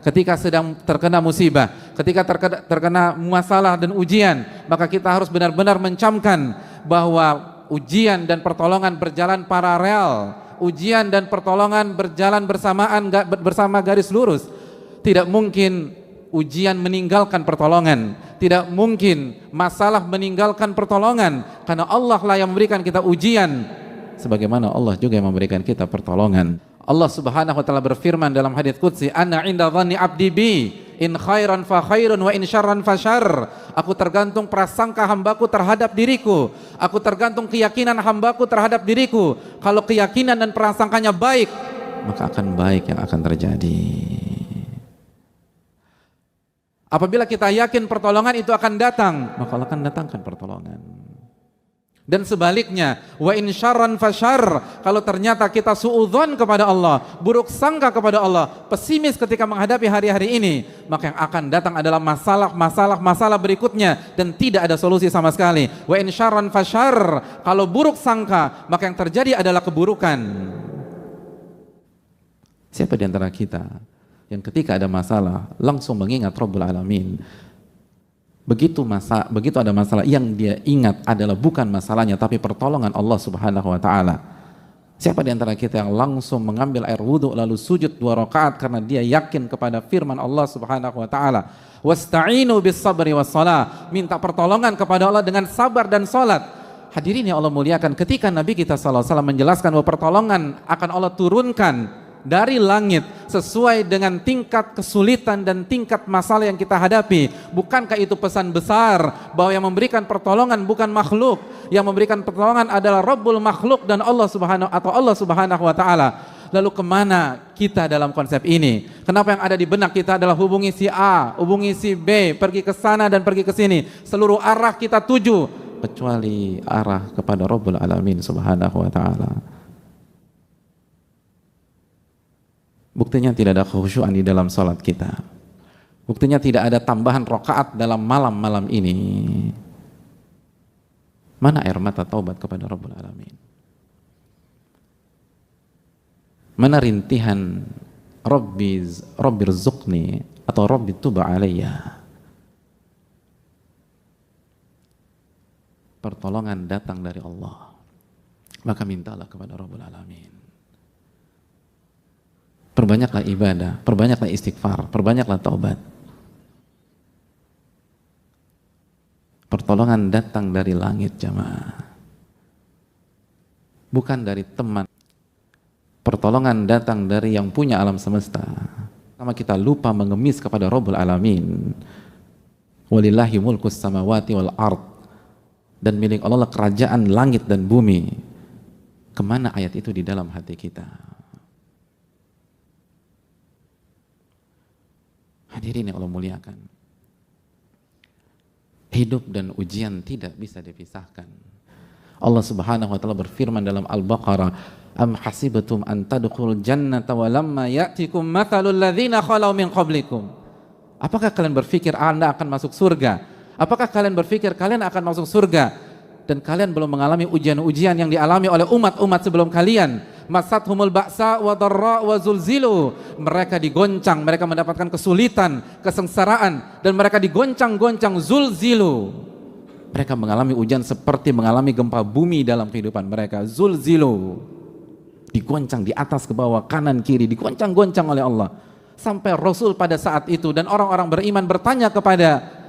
ketika sedang terkena musibah, ketika terkena masalah dan ujian, maka kita harus benar-benar mencamkan bahwa ujian dan pertolongan berjalan paralel, ujian dan pertolongan berjalan bersamaan, bersama garis lurus. Tidak mungkin ujian meninggalkan pertolongan, tidak mungkin masalah meninggalkan pertolongan, karena Allah lah yang memberikan kita ujian, sebagaimana Allah juga yang memberikan kita pertolongan. Allah Subhanahu wa taala berfirman dalam hadits qudsi, "Ana 'inda dhanni 'abdi bi, in khairan fa khairun wa in syarran fa syarr." Aku tergantung prasangka hambaku terhadap diriku. Aku tergantung keyakinan hambaku terhadap diriku. Kalau keyakinan dan prasangkanya baik, maka akan baik yang akan terjadi. Apabila kita yakin pertolongan itu akan datang, maka Allah akan datangkan pertolongan. Dan sebaliknya, wa in syarran fasyarr, kalau ternyata kita suudzon kepada Allah, buruk sangka kepada Allah, pesimis ketika menghadapi hari-hari ini, maka yang akan datang adalah masalah berikutnya dan tidak ada solusi sama sekali. Wa in syarran fasyarr, kalau buruk sangka, maka yang terjadi adalah keburukan. Siapa di antara kita yang ketika ada masalah langsung mengingat Rabbul Alamin? Begitu ada masalah, yang dia ingat adalah bukan masalahnya tapi pertolongan Allah Subhanahu wa taala. Siapa di antara kita yang langsung mengambil air wudhu lalu sujud 2 rakaat karena dia yakin kepada firman Allah Subhanahu wa taala, "Wasta'inu bis sabri was shalah." Minta pertolongan kepada Allah dengan sabar dan salat. Hadirin yang Allah muliakan, ketika Nabi kita sallallahu alaihi wasallam menjelaskan bahwa pertolongan akan Allah turunkan dari langit sesuai dengan tingkat kesulitan dan tingkat masalah yang kita hadapi, bukankah itu pesan besar bahwa yang memberikan pertolongan bukan makhluk, yang memberikan pertolongan adalah Rabbul makhluk dan Allah Subhanahu wa taala. Lalu kemana kita dalam konsep ini? Kenapa yang ada di benak kita adalah hubungi si A, hubungi si B, pergi ke sana dan pergi ke sini, seluruh arah kita tuju kecuali arah kepada Rabbul Alamin Subhanahu wa taala. Buktinya tidak ada khusyuan di dalam salat kita. Buktinya tidak ada tambahan rakaat dalam malam-malam ini. Mana air mata taubat kepada Rabbul Alamin? Mana rintihan Rabbi rzuqni atau Rabbi tuba alayya? Pertolongan datang dari Allah, maka mintalah kepada Rabbul Alamin. Perbanyaklah ibadah, perbanyaklah istighfar, perbanyaklah taubat. Pertolongan datang dari langit, jamaah, bukan dari teman. Pertolongan datang dari yang punya alam semesta. Sama kita lupa mengemis kepada Rabbul Alamin. Walillahi mulkus samawati wal ard, dan milik Allah kerajaan langit dan bumi. Kemana ayat itu di dalam hati kita? Hadirin yang Allah muliakan, hidup dan ujian tidak bisa dipisahkan. Allah Subhanahu wa taala berfirman dalam Al-Baqarah, "Am hasibatum an tadkhulul jannata wa lamma ya'tikum mathalul ladzina khalau min qablikum." Apakah kalian berpikir Anda akan masuk surga? Apakah kalian berpikir kalian akan masuk surga dan kalian belum mengalami ujian-ujian yang dialami oleh umat-umat sebelum kalian? Masathumul ba'sa wa dharra wa zulzilu. Mereka digoncang, mereka mendapatkan kesulitan, kesengsaraan, dan mereka digoncang-goncang, zulzilu. Mereka mengalami ujian seperti mengalami gempa bumi dalam kehidupan mereka. Zulzilu, digoncang di atas ke bawah, kanan kiri, digoncang-goncang oleh Allah. Sampai Rasul pada saat itu dan orang-orang beriman bertanya kepada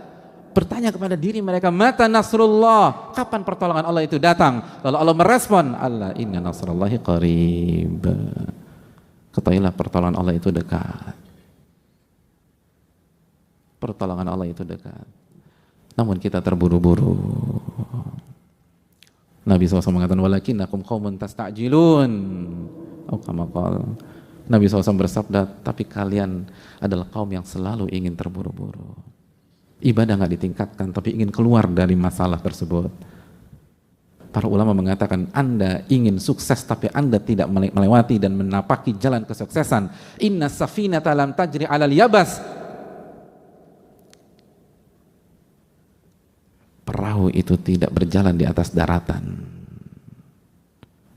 diri mereka, mata nasrullah, kapan pertolongan Allah itu datang? Lalu Allah merespon, Allah inna nasrullahi qarib. Ketahuilah pertolongan Allah itu dekat. Pertolongan Allah itu dekat. Namun kita terburu-buru. Nabi SAW mengatakan, walakinnakum qaumun tasta'jilun. Nabi SAW bersabda, tapi kalian adalah kaum yang selalu ingin terburu-buru. Ibadah nggak ditingkatkan, tapi ingin keluar dari masalah tersebut. Para ulama mengatakan, Anda ingin sukses, tapi Anda tidak melewati dan menapaki jalan kesuksesan. Inna safinata lam tajri alal yabas. Perahu itu tidak berjalan di atas daratan.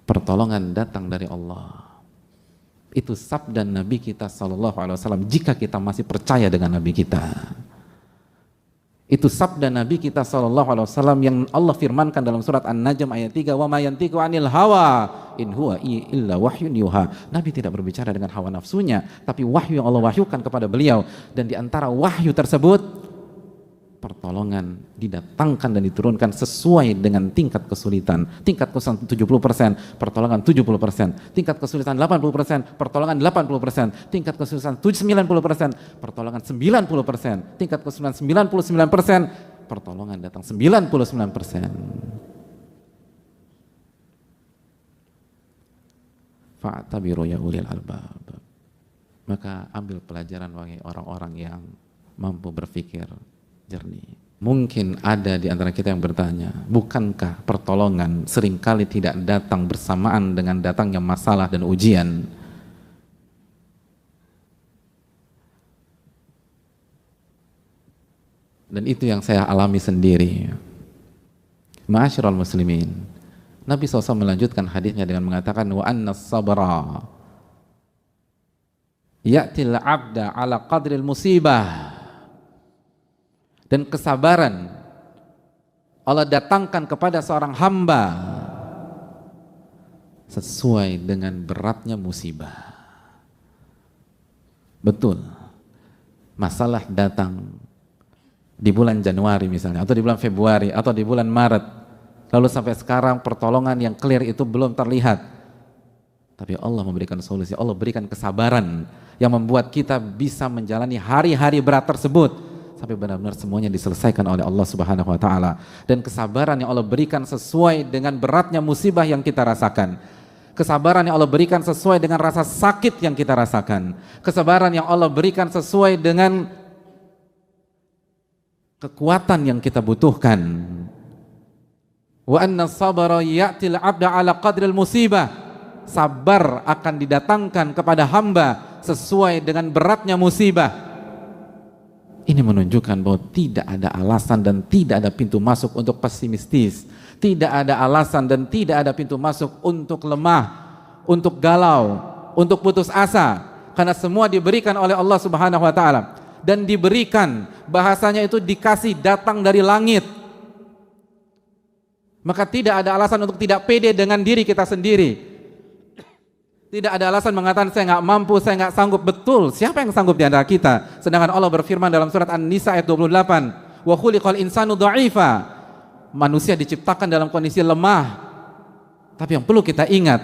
Pertolongan datang dari Allah. Itu sabda Nabi kita sallallahu alaihi wasallam jika kita masih percaya dengan Nabi kita. Itu sabda Nabi kita sallallahu alaihi wasallam yang Allah firmankan dalam surat An-Najm ayat 3, "Wa ma yantiqu 'anil hawa in huwa illa wahyun yuha." Nabi tidak berbicara dengan hawa nafsunya, tapi wahyu yang Allah wahyukan kepada beliau, dan di antara wahyu tersebut pertolongan didatangkan dan diturunkan sesuai dengan tingkat kesulitan. Tingkat kesulitan 70%, pertolongan 70%. Tingkat kesulitan 80%, pertolongan 80%. Tingkat kesulitan 90%, pertolongan 90%. Tingkat kesulitan 99%, pertolongan datang 99%. Fa'tabiru ya ulil albab. Maka ambil pelajaran bagi orang-orang yang mampu berpikir jernih. Mungkin ada di antara kita yang bertanya, bukankah pertolongan seringkali tidak datang bersamaan dengan datangnya masalah dan ujian? Dan itu yang saya alami sendiri. Ma'asyiral muslimin, Nabi SAW melanjutkan hadisnya dengan mengatakan, wa anna sabra ya'til abda ala qadril musibah. Dan kesabaran Allah datangkan kepada seorang hamba sesuai dengan beratnya musibah. Betul, masalah datang di bulan Januari misalnya, atau di bulan Februari, atau di bulan Maret, lalu sampai sekarang pertolongan yang clear itu belum terlihat. Tapi Allah memberikan solusi, Allah berikan kesabaran yang membuat kita bisa menjalani hari-hari berat tersebut sampai benar-benar semuanya diselesaikan oleh Allah Subhanahu wa taala. Dan kesabaran yang Allah berikan sesuai dengan beratnya musibah yang kita rasakan. Kesabaran yang Allah berikan sesuai dengan rasa sakit yang kita rasakan. Kesabaran yang Allah berikan sesuai dengan kekuatan yang kita butuhkan. Wa anna sabara ya'til 'abda 'ala qadril musibah. Sabar akan didatangkan kepada hamba sesuai dengan beratnya musibah. Ini menunjukkan bahwa tidak ada alasan dan tidak ada pintu masuk untuk pesimistis. Tidak ada alasan dan tidak ada pintu masuk untuk lemah, untuk galau, untuk putus asa. Karena semua diberikan oleh Allah Subhanahu wa taala. Dan diberikan, bahasanya itu dikasih, datang dari langit. Maka tidak ada alasan untuk tidak pede dengan diri kita sendiri. Tidak ada alasan mengatakan saya nggak mampu, saya nggak sanggup. Betul, siapa yang sanggup di antara kita? Sedangkan Allah berfirman dalam surat An-Nisa ayat 28, wa khuliqal insanu dha'ifa. Manusia diciptakan dalam kondisi lemah. Tapi yang perlu kita ingat,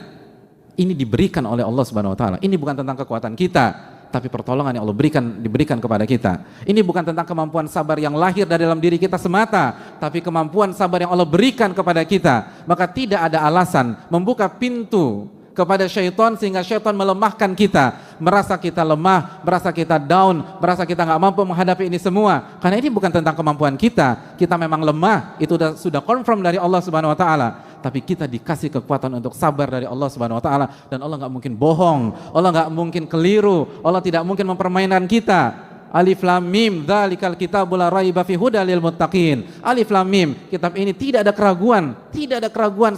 ini diberikan oleh Allah Subhanahu wa taala. Ini bukan tentang kekuatan kita, tapi pertolongan yang Allah diberikan kepada kita. Ini bukan tentang kemampuan sabar yang lahir dari dalam diri kita semata, tapi kemampuan sabar yang Allah berikan kepada kita. Maka tidak ada alasan membuka pintu kepada syaitan sehingga syaitan melemahkan kita, merasa kita lemah, merasa kita down, merasa kita nggak mampu menghadapi ini semua. Karena ini bukan tentang kemampuan kita memang lemah, itu sudah confirm dari Allah Subhanahu wa taala. Tapi kita dikasih kekuatan untuk sabar dari Allah Subhanahu wa taala, dan Allah nggak mungkin bohong, Allah nggak mungkin keliru, Allah tidak mungkin mempermainkan kita. Alif Lam Mim, dzalikal kitabul la raiba fihi hudal lil muttaqin. Alif Lam Mim, kitab ini tidak ada keraguan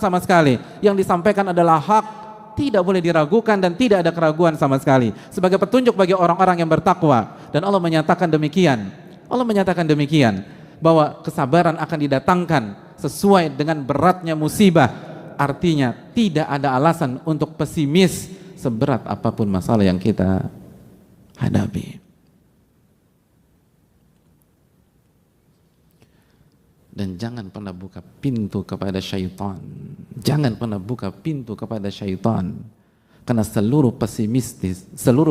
sama sekali. Yang disampaikan adalah hak, tidak boleh diragukan dan tidak ada keraguan sama sekali. Sebagai petunjuk bagi orang-orang yang bertakwa. Dan Allah menyatakan demikian. Allah menyatakan demikian, bahwa kesabaran akan didatangkan sesuai dengan beratnya musibah. Artinya tidak ada alasan untuk pesimis seberat apapun masalah yang kita hadapi. Dan jangan pernah buka pintu kepada syaitan. Jangan pernah buka pintu kepada syaitan. Karena seluruh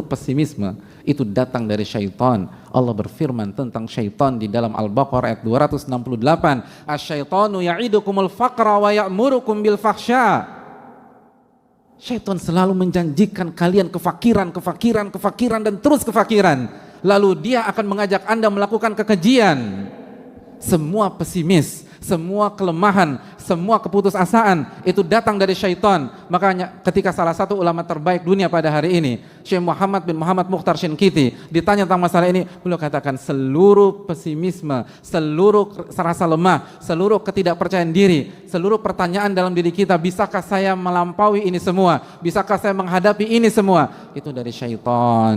pesimisme itu datang dari syaitan. Allah berfirman tentang syaitan di dalam Al-Baqarah ayat 268. Asyaitanu ya'idukumul faqra wa ya'murukum bil fahsya. Syaitan selalu menjanjikan kalian kefakiran dan terus kefakiran. Lalu dia akan mengajak Anda melakukan kekejian. Semua pesimis, semua kelemahan, semua keputusasaan itu datang dari syaitan. Makanya ketika salah satu ulama terbaik dunia pada hari ini, Syekh Muhammad bin Muhammad Mukhtar Shinkiti, ditanya tentang masalah ini, beliau katakan seluruh pesimisme, seluruh rasa lemah, seluruh ketidakpercayaan diri, seluruh pertanyaan dalam diri kita, bisakah saya melampaui ini semua, bisakah saya menghadapi ini semua, itu dari syaitan,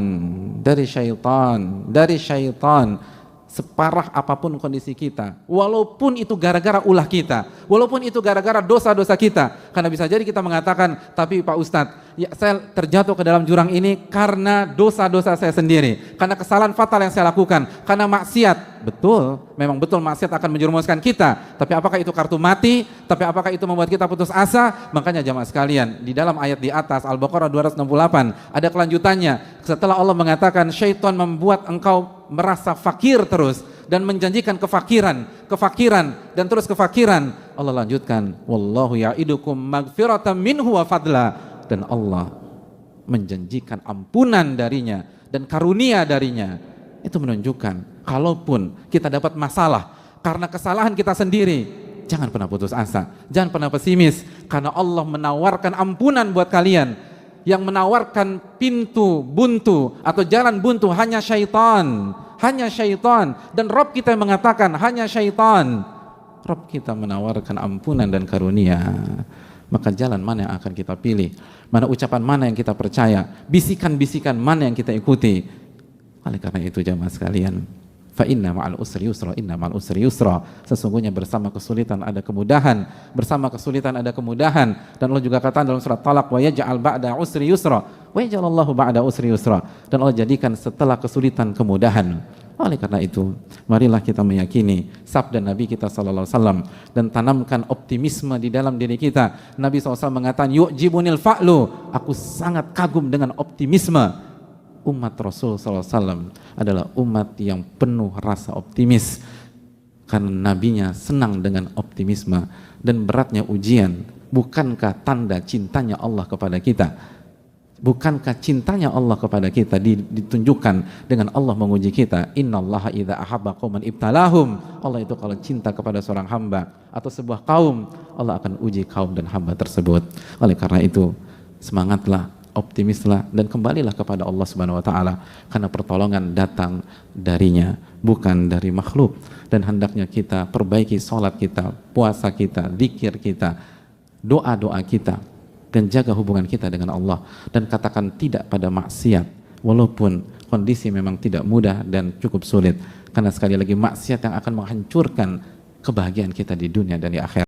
dari syaitan, dari syaitan. Separah apapun kondisi kita, walaupun itu gara-gara ulah kita, walaupun itu gara-gara dosa-dosa kita, karena bisa jadi kita mengatakan, tapi Pak Ustadz, ya saya terjatuh ke dalam jurang ini karena dosa-dosa saya sendiri, karena kesalahan fatal yang saya lakukan, karena maksiat. Betul, memang betul maksiat akan menjerumuskan kita, tapi apakah itu kartu mati? Tapi apakah itu membuat kita putus asa? Makanya jamaah sekalian, di dalam ayat di atas Al-Baqarah 268 ada kelanjutannya. Setelah Allah mengatakan syaitan membuat engkau merasa fakir terus dan menjanjikan kefakiran dan terus kefakiran, Allah lanjutkan, wallahu ya'idukum magfiratan minhu wa fadla, dan Allah menjanjikan ampunan darinya dan karunia darinya. Itu menunjukkan kalaupun kita dapat masalah karena kesalahan kita sendiri, jangan pernah putus asa, jangan pernah pesimis, karena Allah menawarkan ampunan buat kalian. Yang menawarkan pintu buntu atau jalan buntu hanya syaitan, hanya syaitan. Dan Rabb kita yang mengatakan hanya syaitan. Rabb kita menawarkan ampunan dan karunia. Maka jalan mana yang akan kita pilih? Mana ucapan mana yang kita percaya? Bisikan-bisikan mana yang kita ikuti? Oleh karena itu jamaah sekalian, fa inna ma'al usri yusra, inna ma'al usri yusra. Sesungguhnya bersama kesulitan ada kemudahan, bersama kesulitan ada kemudahan. Dan Allah juga katakan dalam surat Talaq, wa yaj'al ba'da usri yusra, wa yaj'alallahu ba'da usri yusra. Dan Allah jadikan setelah kesulitan kemudahan. Oleh karena itu, marilah kita meyakini sabda Nabi kita sallallahu alaihi wasallam dan tanamkan optimisme di dalam diri kita. Nabi SAW mengatakan, yu'jibunil fa'lu, aku sangat kagum dengan optimisme. Umat Rasul SAW adalah umat yang penuh rasa optimis karena nabinya senang dengan optimisme. Dan beratnya ujian bukankah tanda cintanya Allah kepada kita? Bukankah cintanya Allah kepada kita ditunjukkan dengan Allah menguji kita? Innallaha idza ahabba qauman ibtalahum. Allah itu kalau cinta kepada seorang hamba atau sebuah kaum, Allah akan uji kaum dan hamba tersebut. Oleh karena itu, semangatlah, optimislah, dan kembalilah kepada Allah Subhanahu wa taala, karena pertolongan datang darinya, bukan dari makhluk. Dan hendaknya kita perbaiki sholat kita, puasa kita, zikir kita, doa-doa kita, dan jaga hubungan kita dengan Allah, dan katakan tidak pada maksiat walaupun kondisi memang tidak mudah dan cukup sulit, karena sekali lagi maksiat yang akan menghancurkan kebahagiaan kita di dunia dan di akhirat.